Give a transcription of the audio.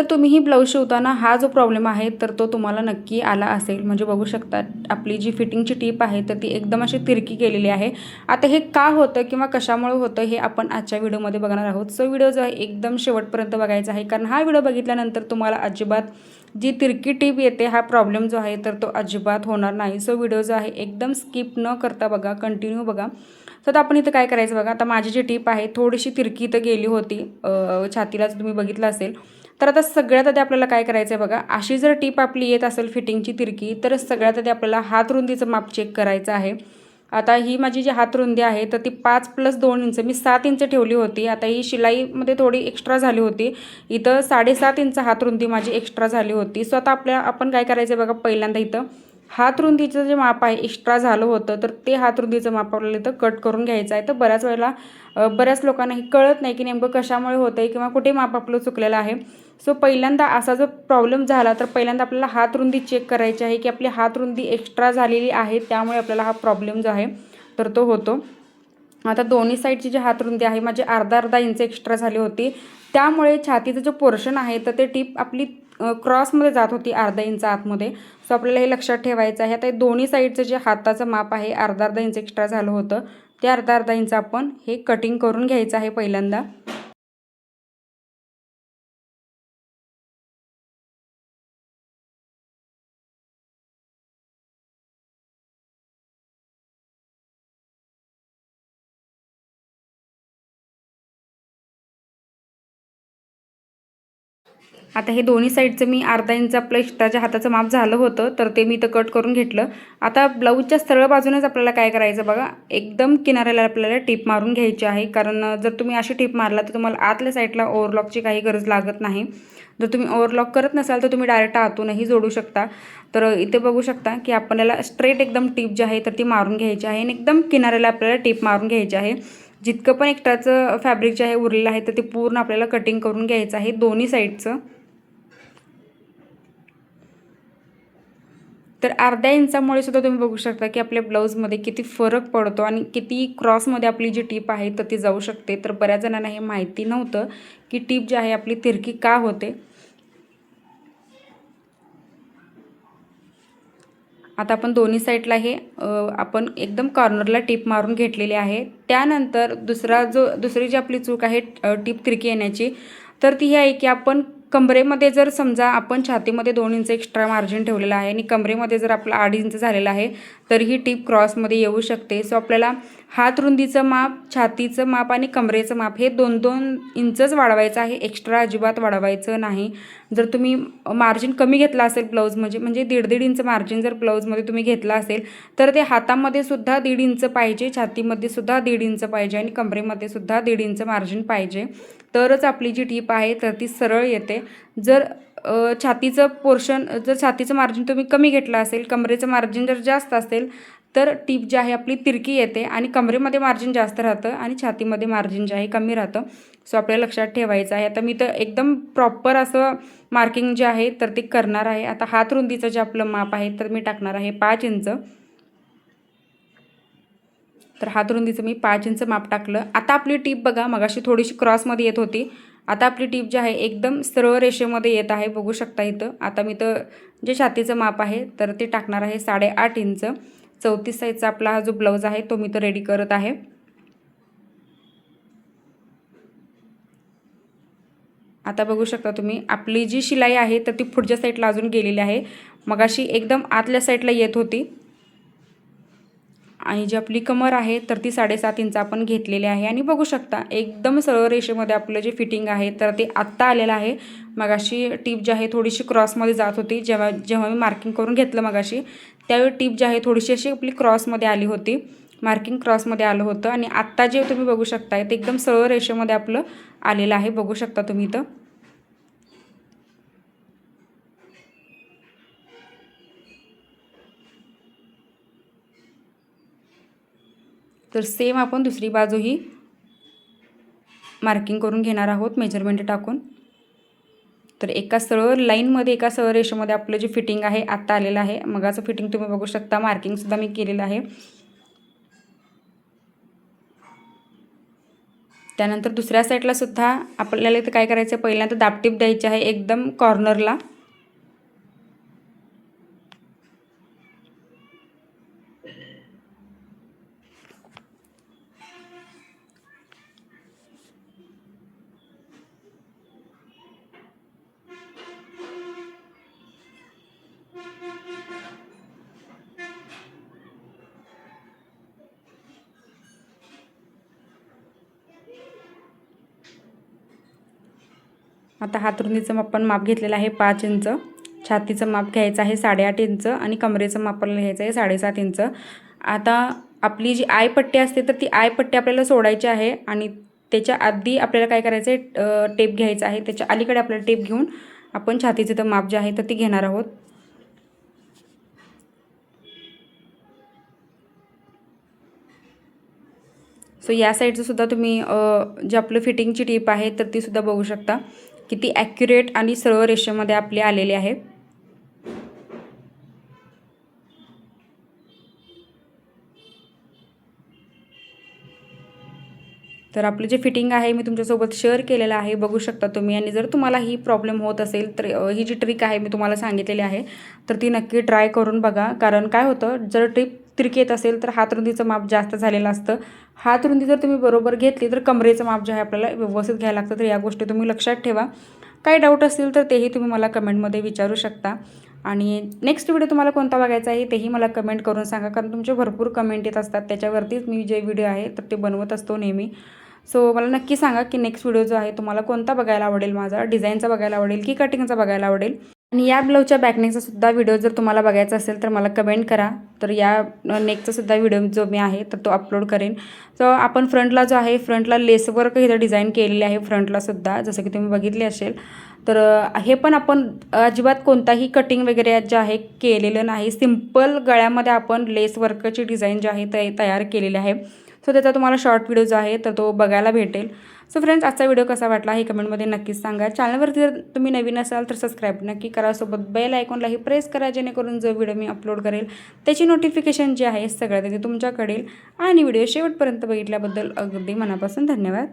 तर तुम्हीही ब्लाऊज शिवताना हा जो प्रॉब्लेम आहे तर तो तुम्हाला नक्की आला असेल। म्हणजे बघू शकता आपली जी फिटिंगची टीप आहे तर ती एकदम अशी तिरकी केलेली आहे। आता हे का होतं किंवा कशामुळे होतं हे आपण आजच्या व्हिडिओमध्ये बघणार आहोत। सो व्हिडिओ जो आहे एकदम शेवटपर्यंत बघायचा आहे, कारण हा व्हिडिओ बघितल्यानंतर तुम्हाला अजिबात जी तिरकी टीप येते हा प्रॉब्लेम जो आहे तर तो अजिबात होणार नाही। सो व्हिडिओ जो आहे एकदम स्किप न करता बघा, कंटिन्यू बघा। तर आपण इथं काय करायचं बघा, आता माझी जी टीप आहे थोडीशी तिरकी इथं गेली होती छातीला, तुम्ही बघितलं असेल। तर आता सगळ्यात आधी आपल्याला काय करायचं आहे बघा, अशी जर टीप आपली येत असेल फिटिंगची तिरकी, तर सगळ्यात आधी आपल्याला हात रुंदीचं माप चेक करायचं आहे। आता ही माझी जी हात रुंदी आहे तर ती 5 + 2 इंच, मी 7 इंच ठेवली होती। आता ही शिलाईमध्ये थोडी एक्स्ट्रा झाली होती, इथं 7.5 इंच हात रुंदी माझी एक्स्ट्रा झाली होती। सो आता आपण काय करायचं बघा, पहिल्यांदा इथं हात रुंदीचं जे माप आहे एक्स्ट्रा झालं होतं तर ते हात रुंदीचं माप आपल्याला इथं कट करून घ्यायचं आहे। तर बऱ्याच वेळेला बऱ्याच लोकांना हे कळत नाही की नेमकं कशामुळे होतं आहे किंवा कुठे माप आपलं चुकलेलं आहे। सो पहिल्यांदा असा जो प्रॉब्लेम झाला तर पहिल्यांदा आपल्याला हात रुंदी चेक करायची आहे की आपली हात रुंदी एक्स्ट्रा झालेली आहे, त्यामुळे आपल्याला हा प्रॉब्लेम जो आहे तर तो होतो। आता दोन्ही साईडची जी हात रुंदी आहे माझी अर्धा इंच एक्स्ट्रा झाली होती, त्यामुळे छातीचं जो पोर्शन आहे तर ते टीप आपली क्रॉसमध्ये जात होती अर्धा इंच आतमध्ये। सो आपल्याला हे लक्षात ठेवायचं आहे। आता दोन्ही साईडचं जे हाताचं माप आहे अर्धा इंच एक्स्ट्रा झालं होतं, ते अर्धा इंच आपण हे कटिंग करून घ्यायचं आहे पहिल्यांदा। आता हे दोन्ही साईडचं मी अर्धा इंच आपलं एक्स्ट्राच्या हाताचं माप झालं होतं तर ते मी इथं कट करून घेतलं। आता ब्लाऊजच्या सरळ बाजूनेच आपल्याला काय करायचं बघा, एकदम किनाऱ्याला आपल्याला टिप मारून घ्यायची आहे, कारण जर तुम्ही अशी टिप मारला तर तुम्हाला आतल्या साईडला ओव्हरलॉकची काही गरज लागत नाही। जर तुम्ही ओव्हरलॉक करत नसाल तर तुम्ही डायरेक्ट आतूनही जोडू शकता। तर इथे बघू शकता की आपल्याला स्ट्रेट एकदम टिप जी आहे तर ती मारून घ्यायची आहे आणि एकदम किनाऱ्याला आपल्याला टिप मारून घ्यायची आहे। जितकं पण एक्स्ट्राचं फॅब्रिक जे आहे उरलेलं आहे तर ते पूर्ण आपल्याला कटिंग करून घ्यायचं आहे दोन्ही साईडचं। तर अर्ध्या इंचामुळे सुद्धा तुम्ही बघू शकता की आपल्या ब्लाऊजमध्ये किती फरक पडतो आणि किती क्रॉसमध्ये आपली जी टीप आहे तर ती जाऊ शकते। तर बऱ्याच जणांना हे माहिती नव्हतं की टीप जी आहे आपली तिरकी का होते। आता आपण दोन्ही साईडला हे आपण एकदम कॉर्नरला टिप मारून घेतलेली आहे। त्यानंतर दुसरी जी आपली चूक आहे टीप तिरकी येण्याची, तर ती ही आहे की आपण कमरेमध्ये जर समजा आपण छातीमध्ये 2 इंच एक्स्ट्रा मार्जिन ठेवलेलं आहे आणि कमरेमध्ये जर आपला 8 इंच झालेला आहे तर ही टीप क्रॉसमध्ये येऊ शकते। सो आपल्याला हात रुंदीचं माप, छातीचं माप आणि कमरेचं माप हे 2-2 इंचच वाढवायचं आहे, एक्स्ट्रा अजिबात वाढवायचं नाही। जर तुम्ही मार्जिन कमी घेतला असेल ब्लाऊज म्हणजे 1.5 इंच मार्जिन जर ब्लाऊजमध्ये तुम्ही घेतला असेल तर ते हातामध्ये सुद्धा 1.5 इंच पाहिजे, छातीमध्ये सुद्धा 1.5 इंच पाहिजे आणि कमरेमध्ये सुद्धा 1.5 इंच मार्जिन पाहिजे, तरच आपली जी टीप आहे तर ती सरळ येते। जर छातीचं मार्जिन तुम्ही कमी घेतलं असेल, कमरेचं मार्जिन जर जास्त असेल तर टीप जी आहे आपली तिरकी येते आणि कमरेमध्ये मार्जिन जास्त राहतं आणि छातीमध्ये मार्जिन जे आहे कमी राहतं। सो आपल्याला लक्षात ठेवायचं आहे। आता मी तर एकदम प्रॉपर असं मार्किंग जे आहे तर ते करणार आहे। आता हात रुंदीचं जे आपलं माप आहे तर मी टाकणार आहे 5 इंच। तर हात रुंदीचं मी 5 इंच माप टाकलं। आता आपली टीप बघा, मगाशी थोडीशी क्रॉसमध्ये येत होती, आता आपली टीप जी आहे एकदम सरळ रेषेमध्ये येत आहे, बघू शकता इथं। आता मी तर जे छातीचं माप आहे तर ते टाकणार आहे 8.5 इंच। 34 साईजचा आपला हा जो ब्लाऊज आहे तो मी तर रेडी करत आहे। आता बघू शकता तुम्ही आपली जी शिलाई आहे तर ती पुढच्या साईडला अजून गेलेली आहे, मगाशी एकदम आतल्या साईडला येत होती आणि जी आपली कमर आहे तर ती 7.5 इंच आपण घेतलेली आहे आणि बघू शकता एकदम सरळ रेषेमध्ये आपलं जे फिटिंग आहे तर ते आत्ता आलेलं आहे। मगाशी टीप जी आहे थोडीशी क्रॉसमध्ये जात होती, जेव्हा मी मार्किंग करून घेतलं मगाशी त्यावेळी टीप जी आहे थोडीशी अशी आपली क्रॉसमध्ये आली होती, मार्किंग क्रॉसमध्ये आलं होतं आणि आत्ता जे तुम्ही बघू शकताय ते एकदम सरळ रेषेमध्ये आपलं आलेलं आहे, बघू शकता तुम्ही इथं। तर सेम आपण दुसरी बाजूही मार्किंग करून घेणार आहोत मेजरमेंट टाकून। तर एका सरळ लाईनमध्ये, एका सरळ रेषेमध्ये आपलं जे फिटिंग आहे आत्ता आलेलं आहे। मगाचं फिटिंग तुम्ही बघू शकता, मार्किंगसुद्धा मी केलेलं आहे। त्यानंतर दुसऱ्या साईडला सुद्धा आपल्याला इथे काय करायचं आहे, पहिल्यांदा दाबटीप द्यायची आहे एकदम कॉर्नरला. आता हातरुंदीचं आपण माप घेतलेलं आहे 5 इंच. छातीचं माप घ्यायचं आहे 8.5 इंच आणि कमरेचं माप आपल्याला घ्यायचं आहे 7.5 इंच. आता आपली जी आयपट्टी असते तर ती आयपट्टी आपल्याला सोडायची आहे आणि त्याच्या आधी आपल्याला काय करायचं आहे, टेप घ्यायचा आहे. त्याच्या अलीकडे आपल्याला टेप घेऊन आपण छातीचं तर माप जे आहे तर ती घेणार आहोत. सो या साईडचं सुद्धा तुम्ही जे आपलं फिटिंगची टीप आहे तर ती सुद्धा बघू शकता किती ॲक्युरेट आणि सरळ रेषेमध्ये आपली आलेली आहे. तर आपलं जे फिटिंग आहे मी तुमच्यासोबत शेअर केलेलं आहे, बघू शकता तुम्ही. आणि जर तुम्हाला ही प्रॉब्लेम होत असेल तर ही जी ट्रिक आहे मी तुम्हाला सांगितलेली आहे तर ती नक्की ट्राय करून बघा. कारण काय होतं, जर ट्रिप तिरकी येत असेल तर हातरुंदीचं माप जास्त झालेलं असतं. हातरुंदी जर तुम्ही बरोबर घेतली तर कमरेचं माप जे आहे आपल्याला व्यवस्थित घ्यायला लागतं. तर या गोष्टी तुम्ही लक्षात ठेवा. काही डाऊट असतील तर तेही तुम्ही मला कमेंटमध्ये विचारू शकता. आणि नेक्स्ट व्हिडिओ तुम्हाला कोणता बघायचा आहे तेही मला कमेंट करून सांगा, कारण तुमचे भरपूर कमेंट येत असतात. त्याच्यावरतीच मी जे व्हिडिओ आहे तर ते बनवत असतो नेहमी. सो मला नक्की सांगा की नेक्स्ट व्हिडिओ जो आहे तुम्हाला कोणता बघायला आवडेल, माझा डिझाईनचा बघायला आवडेल की कटिंगचा बघायला आवडेल. आणि या ब्लाऊजच्या बॅकनेकचा सुद्धा व्हिडिओ जर तुम्हाला बघायचा असेल तर मला कमेंट करा. तर या नेकचा सुद्धा व्हिडिओ जो मी आहे तर तो अपलोड करेन. सो आपण फ्रंटला जो आहे, फ्रंटला लेसवर्क इथं डिझाईन केलेली आहे फ्रंटला सुद्धा, जसं की तुम्ही बघितले असेल. तर हे पण आपण अजिबात कोणताही कटिंग वगैरे जे आहे केलेलं नाही. सिम्पल गळ्यामध्ये आपण लेसवर्कची डिझाईन जी आहे ते तयार केलेली आहे. सो त्याचा तुम्हाला शॉर्ट व्हिडिओ जो आहे तर तो बघायला भेटेल. सो फ्रेंड्स, आजचा व्हिडिओ कसा वाटला हे कमेंटमध्ये नक्कीच सांगा. चॅनलवरती जर तुम्ही नवीन असाल तर सबस्क्राईब नक्की करा. सोबत बेल आयकॉनलाही प्रेस करा, जेणेकरून जो व्हिडिओ मी अपलोड करेल त्याची नोटिफिकेशन जी आहे सगळ्यात आधी तुमच्याकडे. आणि व्हिडिओ शेवटपर्यंत बघितल्याबद्दल अगदी मनापासून धन्यवाद.